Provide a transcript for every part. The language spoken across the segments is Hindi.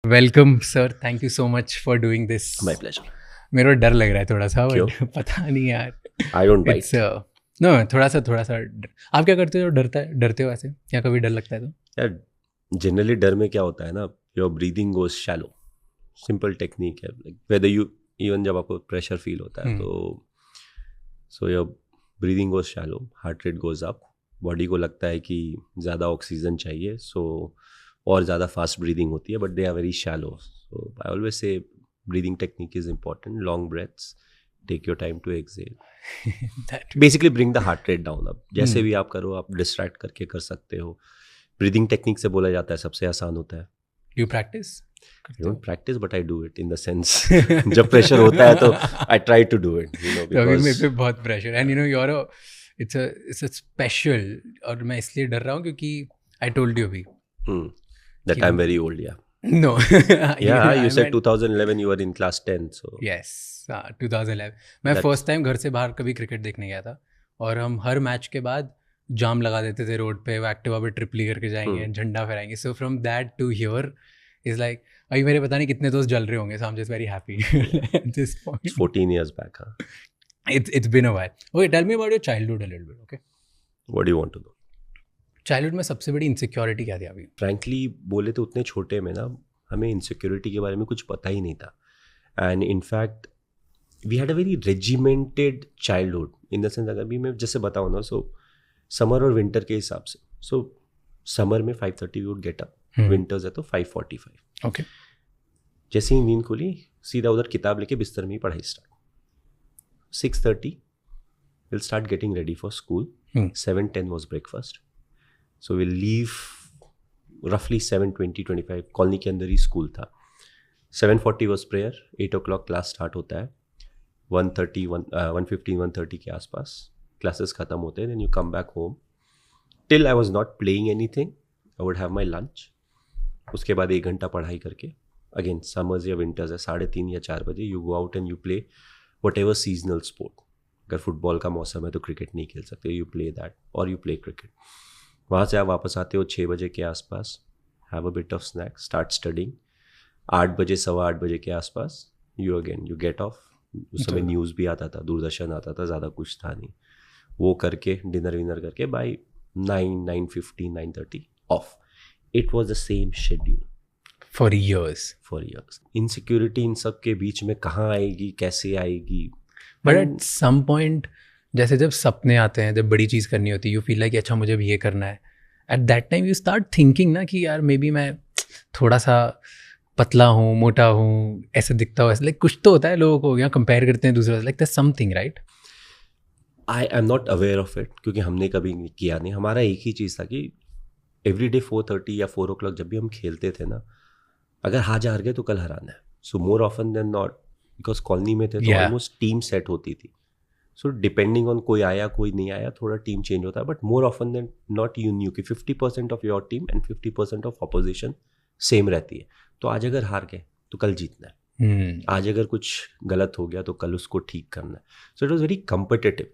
Welcome sir, thank you so much for doing this. My pleasure. मेरे को डर लग रहा है थोड़ा सा, क्यों? बट पता नहीं यार। I don't it's bite. No, थोड़ा सा आप क्या करते हो? डरते हो ऐसे, या कभी डर लगता है तो? यार जनरली डर में क्या होता है ना, your breathing goes shallow. Simple technique है, लाइक वेदर यू इवन जब आपको प्रेशर फील होता है तो so your breathing goes shallow, heart rate goes up, body को लगता है कि ज़्यादा ऑक्सीजन चाहिए, सो और ज़्यादा फास्ट ब्रीदिंग होती है, but they are very shallow. So I always say breathing technique is important, long breaths, take your time to exhale, basically bring the heart rate down. अब जैसे भी आप करो, आप डिस्ट्रैक्ट करके कर सकते हो। ब्रीदिंग टेक्निक से बोला जाता है सबसे आसान होता है। You practice? I don't practice but I do it in the sense जब प्रेशर होता है तो I try to do it, you know, तो अभी मेरे बिकॉज पे बहुत pressure and you know your it's a special. और मैं इसलिए डर रहा हूँ क्योंकि आई टोल्ड यू अभी that I am very old. या no yeah, you said 2011 you were in class 10, so yes, 2011 मैं That's- फर्स्ट टाइम घर से बाहर कभी क्रिकेट देखने गया था। और हम हर मैच के बाद जाम लगा देते थे रोड पे, वो एक्टिवा पे ट्रिप ली करके जाएंगे, झंडा फहराएंगे। So from that to here is like, अभी मेरे पता नहीं कितने दोस्त जल रहे होंगे, so I am just very happy at this point. 14 years back, huh? It's been a while. Okay, tell me about your childhood a little bit, okay? What do you want to know? Childhood में सबसे बड़ी इनसिक्योरिटी क्या थी अभी? फ्रैंकली बोले तो उतने छोटे में ना हमें इनसिक्योरिटी के बारे में कुछ पता ही नहीं था। And in fact we had a very regimented childhood in the sense, अगर भी मैं जैसे बताऊँ ना, सो समर और विंटर के हिसाब से, सो समर में 5:30 we would get up, winters है तो 5:45। ओके। जैसे ही नींद खुली सीधा उधर किताब लेके बिस्तर में ही पढ़ाई start. 6:30 will start getting ready for school. 7:10 was breakfast. So will leave रफली 7:20-25, कॉलोनी के अंदर ही स्कूल था। 7:40 was prayer, 8 o'clock class start होता है। 1:15-1:30 के आसपास क्लासेस ख़त्म होते हैं। Then you come back home till I was not playing anything, I would have my lunch. उसके बाद 1 घंटा पढ़ाई करके अगेन समर्स या विंटर्स है 3:30 या 4 बजे you go out and you play what ever seasonal sport. अगर फुटबॉल का मौसम है तो क्रिकेट नहीं खेल सकते, यू प्ले दैट और यू प्ले क्रिकेट। वहाँ से आप वापस आते हो 6 बजे के आसपास, have a bit of snack, start studying. 8 बजे 8:15 बजे के आसपास यू गेट ऑफ। उस समय न्यूज़ भी आता था, दूरदर्शन आता था, ज़्यादा कुछ था नहीं। वो करके डिनर विनर करके by 9:15 9:30 off. It was the same schedule for years. Insecurity इन सब के बीच में कहाँ आएगी, कैसे आएगी? बट एट सम पॉइंट जैसे जब सपने आते हैं, जब बड़ी चीज़ करनी होती है, यू फील लाइक अच्छा मुझे भी ये करना है। At that time you start thinking ना कि यार मे बी मैं थोड़ा सा पतला हूँ, मोटा हूँ, ऐसे दिखता हूँ, ऐसे लाइक कुछ तो होता है लोगों को, या कंपेयर करते हैं दूसरों से, like that's something, right? I am not aware of it क्योंकि हमने कभी किया नहीं। हमारा एक ही चीज़ था कि एवरी डे 4:30 या 4 o'clock जब भी हम खेलते थे ना, अगर आज हार गए तो कल हराना है। So more often than not, because colony में थे तो ऑलमोस्ट टीम सेट होती थी। सो डिपेंडिंग ऑन कोई आया कोई नहीं आया, थोड़ा टीम चेंज होता है, but more often than not you knew कि 50% of your team and 50% of opposition same रहती है। तो आज अगर हार गए तो कल जीतना है। आज अगर कुछ गलत हो गया तो कल उसको ठीक करना है। So it was very competitive.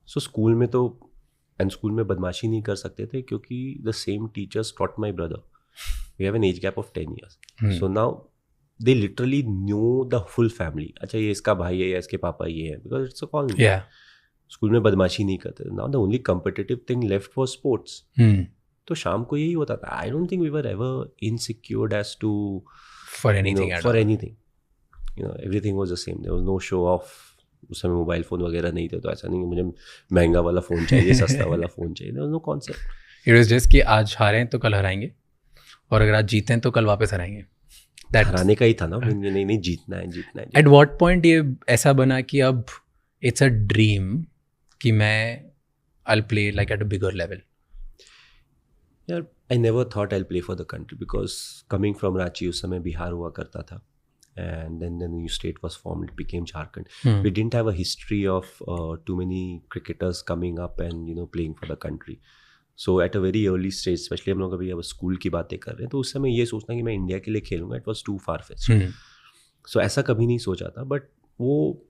So school में तो स्कूल में बदमाशी नहीं कर सकते थे क्योंकि the same teachers taught my brother. We have an age gap of 10 years. So now they literally knew the full family. अच्छा ये इसका भाई है या इसके पापा ये है, because it's a colony. School में बदमाशी नहीं करते। Now the only competitive thing left was sports. तो शाम को यही होता था। I don't think we were ever insecure as to for anything. Anything. You know, everything was the same. There was no show off. उस समय मोबाइल फ़ोन वगैरह नहीं थे, तो ऐसा नहीं कि मुझे महंगा वाला फ़ोन चाहिए, सस्ता वाला फ़ोन चाहिए। There was no concept. It was just कि आज हारें तो कल हराएंगे, और अगर आज जीतें तो कल वापस हराएंगे। हराने का ही था ना, नहीं जीतना है। एट व्हाट पॉइंट ये ऐसा बना कि अब इट्स अ ड्रीम कि मैं I will play like at a bigger level? यार I never thought I will play for the country, because coming from Ranchi, उस समय बिहार हुआ करता था, and then the new state was formed, it became Jharkhand. We didn't have a history of too many cricketers coming up and playing for the country. So at a very early stage, specially हम लोग अभी अब स्कूल की बातें कर रहे हैं, तो उस समय ये सोचना कि मैं इंडिया के लिए खेलूंगा, it was too far fetched. So ऐसा कभी नहीं सोचा था. बट वो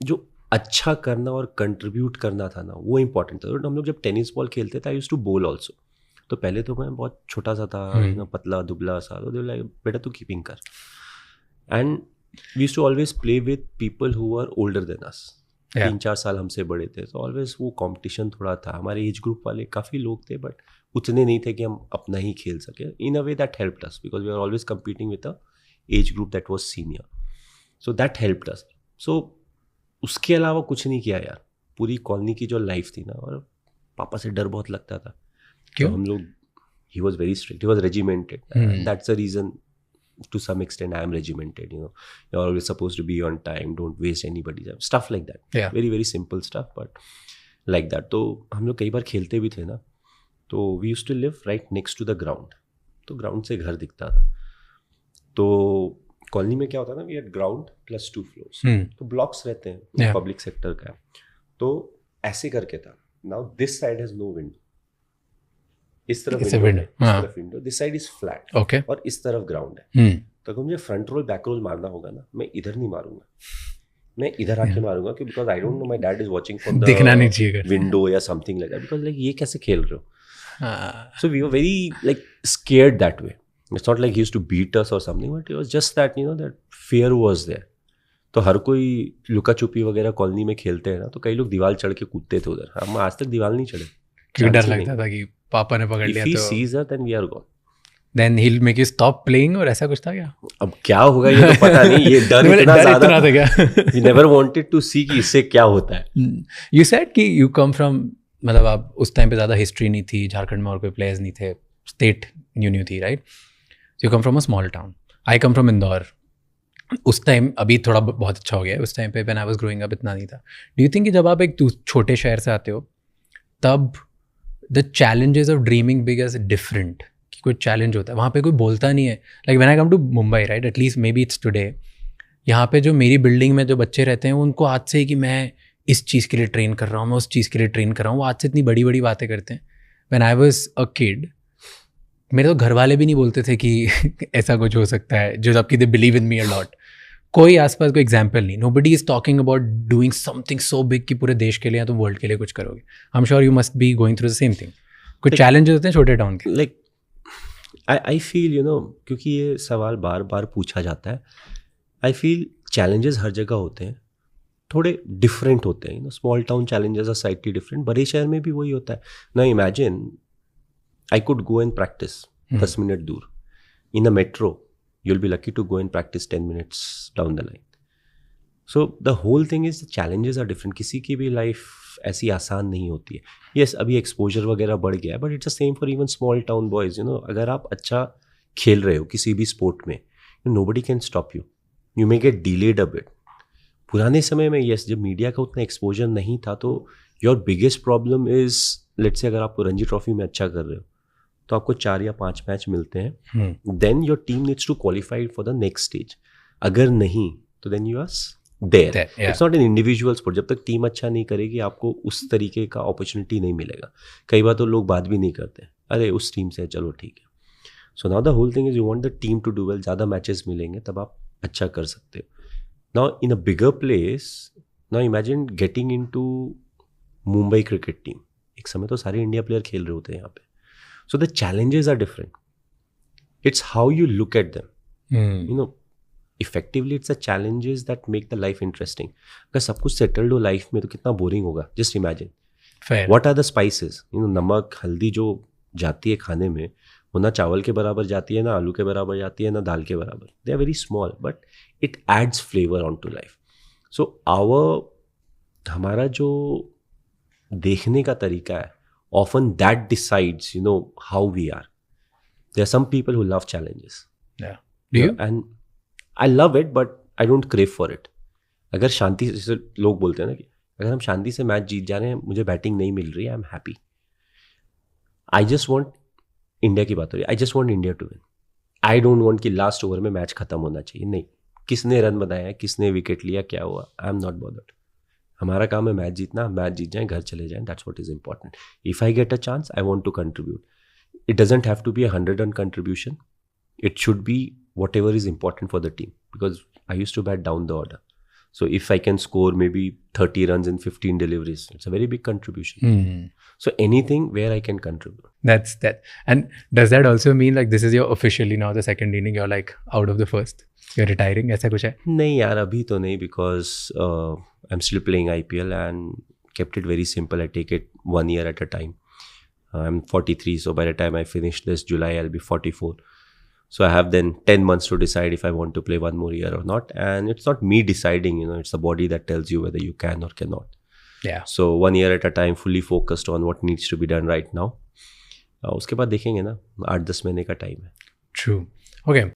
जो अच्छा करना और कंट्रीब्यूट करना था ना, वो इंपॉर्टेंट था. हम लोग जब टेनिस बॉल खेलते थे, आई यूज्ड टू बोल ऑल्सो. तो पहले तो मैं बहुत छोटा सा था, पतला दुबला सा, तो लाइक बेटा तू कीपिंग कर. And we used to always play with people who are older than us. 3-4 साल हमसे बड़े थे, तो ऑलवेज वो कंपटीशन थोड़ा था. हमारे एज ग्रुप वाले काफ़ी लोग थे, बट उतने नहीं थे कि हम अपना ही खेल सके. In a way that helped us because we are always competing with a age group that was senior. So that helped us. So उसके अलावा कुछ नहीं किया यार. पूरी कॉलोनी की जो लाइफ थी ना, और पापा से डर बहुत लगता था. क्यों? तो हम लोग, he was very strict, he was regimented. That's the reason to some extent I am regimented, you know. You're always supposed to be on time, don't waste anybody's time, stuff like that. Yeah. Very very simple stuff, but like that. तो हम लोग कई बार खेलते भी थे ना, तो we used to live right next to the ground. तो ग्राउंड से घर दिखता था. तो कॉलोनी में क्या होता था ना, we had ground plus 2 floors. तो ब्लॉक्स रहते हैं, पब्लिक सेक्टर का. तो ऐसे करके था. Now this side has no window. इस तरफ window, this side is flat. Okay. और इस तरफ ग्राउंड है. तो अगर मुझे फ्रंट रोल बैक रोल मारना होगा ना, मैं इधर नहीं मारूंगा, मैं इधर आके मारूंगा, क्योंकि because I don't know my dad is watching from the दिखना नहीं चाहिए विंडो या something like that, because like ये कैसे खेल रहे हो. So we were very like scared that way. It's not like he used to beat us और something, but it was just that, you know, that fear was there. तो हर कोई लुका छुपी वगैरह कॉलोनी में खेलते हैं ना, तो कई लोग दीवार चढ़ के कूदते थे उधर. हम आज तक दीवार नहीं चढ़े. क्यों डर लगता था कि पापा ने पकड़ लिया तो? If he sees her, then we are gone. Then he'll make you stop playing, और ऐसा कुछ था क्या? अब क्या होगा ये तो पता नहीं. ये डर इतना ज़्यादा था क्या? We never wanted to see कि इससे क्या होता है. You said कि you come from, मतलब आप उस टाइम पे ज़्यादा हिस्ट्री नहीं थी, झारखंड में और कोई प्लेयर्स नहीं थे, स्टेट न्यू थी, right? So you come from a small town. I come from Indore. उस टाइम, अभी थोड़ा बहुत अच्छा हो गया है, उस टाइम पे when I was growing up इतना नहीं था. Do you think कि जब आप एक छोटे शहर से आते हो, तब the challenges of dreaming big is different, कि कोई चैलेंज होता है वहाँ पे, कोई बोलता नहीं है. Like when I come to Mumbai, right, at least maybe it's today, यहाँ पे जो मेरी बिल्डिंग में जो बच्चे रहते हैं, उनको आज से कि मैं इस चीज़ के लिए ट्रेन कर रहा हूँ, मैं उस चीज़ के लिए ट्रेन कर रहा हूँ, वो आज से इतनी बड़ी बड़ी बातें करते हैं. When I was a kid, मेरे तो घर वाले भी नहीं बोलते थे कि ऐसा कुछ हो सकता है, जो जबकि they believe in me a lot. कोई आसपास कोई एग्जाम्पल नहीं. Nobody is talking about doing something so big कि पूरे देश के लिए या तो वर्ल्ड के लिए कुछ करोगे. I am sure you must be going through the same thing. कुछ चैलेंजेस होते हैं छोटे टाउन के? Like I feel, you know, क्योंकि ये सवाल बार बार पूछा जाता है, आई फील चैलेंजेस हर जगह होते हैं, थोड़े डिफरेंट होते हैं. Small town challenges are slightly different. बड़े शहर में भी वही होता है ना. Imagine I could go and practice 10 minute दूर. In a metro you'll be lucky to go and practice 10 minutes down the line. So the whole thing is the challenges are different. किसी की भी लाइफ ऐसी आसान नहीं होती है. Yes, अभी एक्सपोजर वगैरह बढ़ गया है, but it's the same for even small town boys. You know, अगर आप अच्छा खेल रहे हो किसी भी स्पोर्ट में, nobody can stop you. You may get delayed a bit. पुराने समय में yes, जब मीडिया का उतना एक्सपोजर नहीं था, तो your biggest problem is, let's say अगर आप रणजी ट्रॉफी में अच्छा कर रहे हो, तो आपको 4 या 5 मैच मिलते हैं. Then your team needs to qualify for the next stage. अगर नहीं तो then you are there. It's not an individual sport. जब तक टीम अच्छा नहीं करेगी, आपको उस तरीके का अपॉर्चुनिटी नहीं मिलेगा. कई बार तो लोग बात भी नहीं करते, अरे उस टीम से चलो ठीक है. So now the whole thing is you want the team to do well. ज़्यादा मैचेस मिलेंगे तब आप अच्छा कर सकते हो. Now in a bigger place, now imagine getting into Mumbai cricket team. एक समय तो सारे इंडिया प्लेयर खेल रहे होते हैं यहाँ पे. So the challenges are different. It's how you look at them. You know, effectively it's the challenges that make the life interesting. अगर सब कुछ settled हो लाइफ में तो कितना बोरिंग होगा. Just imagine. Fair. What are the spices? You know, नमक हल्दी जो जाती है खाने में, वो ना चावल के बराबर जाती है, ना आलू के बराबर जाती है, ना दाल के बराबर. They are very small, but it adds flavor onto life. So हमारा जो देखने का तरीका है, often that decides, you know, how we are. There are some people who love challenges. Yeah. Do you? And I love it, but I don't crave for it. अगर शांति से, लोग बोलते हैं ना कि अगर हम शांति से मैच जीत जा रहे हैं, मुझे बैटिंग नहीं मिल रही है, I am happy. I just want, India की बात हो रही है, I just want India to win. I don't want कि लास्ट ओवर में मैच खत्म होना चाहिए. नहीं, किसने रन बनाया, किसने विकेट लिया, क्या हुआ, आई एम नॉट बॉदर्ड. हमारा काम है मैच जीतना. मैच जीत जाए, घर चले जाएं, that's what is important. If I get a chance, I want to contribute. It doesn't have to be 100 run contribution. It should be whatever is important for the team, because I used to bat down the order. So if I can score maybe 30 runs in 15 deliveries, it's a very big contribution. Hmm. So anything where I can contribute. That's that. And does that also mean like this is your officially now the second inning, you're like out of the first, you're retiring, ऐसा कुछ है? नहीं यार, अभी तो नहीं, because I'm still playing IPL and kept it very simple. I take it 1 year at a time. I'm 43, so by the time I finish this July, I'll be 44. So I have then 10 months to decide if I want to play one more year or not. And it's not me deciding, it's the body that tells you whether you can or cannot. Yeah. So 1 year at a time, fully focused on what needs to be done right now. उसके बाद देखेंगे ना, 8-10 महीने का टाइम है. True. Okay.